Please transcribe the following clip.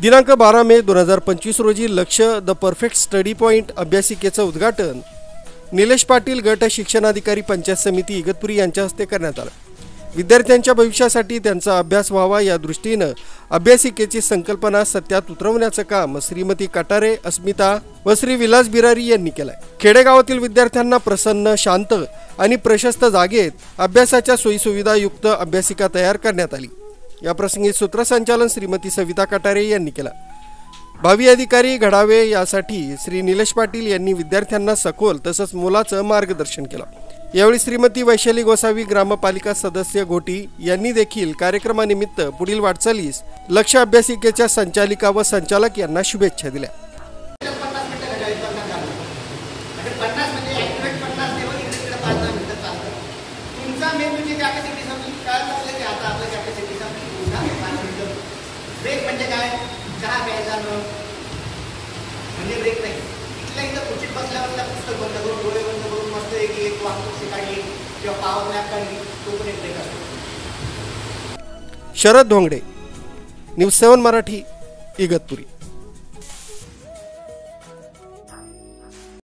दिनांक 12 मे 2025 रोजी लक्ष द परफेक्ट स्टडी पॉइंट अभ्यासिकेचं उद्घाटन निलेश पाटील गट शिक्षणाधिकारी पंचायत समिती इगतपुरी यांच्या हस्ते करण्यात आलं। विद्यार्थ्यांच्या भविष्यासाठी त्यांचा अभ्यास व्हावा या दृष्टीनं अभ्यासिकेची संकल्पना सत्यात उतरवण्याचं काम श्रीमती कटारे अस्मिता व श्री विलास बिरारी यांनी केलंय। खेडेगावातील विद्यार्थ्यांना प्रसन्न, शांत आणि प्रशस्त जागेत अभ्यासाच्या सोयीसुविधा युक्त अभ्यासिका तयार करण्यात आली। या प्रसंगी सूत्रसंचालन श्रीमती सविता कटारे यांनी केलं। भावी अधिकारी घडावे यासाठी श्री निलेश पाटील यांनी विद्यार्थ्यांना सखोल तसंच मोलाचं मार्गदर्शन केलं। यावेळी श्रीमती वैशाली गोसावी ग्रामपालिका सदस्य घोटी यांनी देखील कार्यक्रमानिमित्त पुढील वाटचालीस लक्ष अभ्यासिकेच्या संचालिका व संचालक यांना शुभेच्छा दिल्या। ब्रेक म्हणजे काय? चहा प्यायचा म्हणजे ब्रेक नाही। इथल्या इथं खुर्चीत बसल्यावर पुस्तक बंद करून डोळे बंद करून मस्त एक वाक्य काढली किंवा पावर नॅप काढली, तो पण एक ब्रेक असतो। शरद धोंगडे, न्यूज 7 मराठी, इगतपुरी।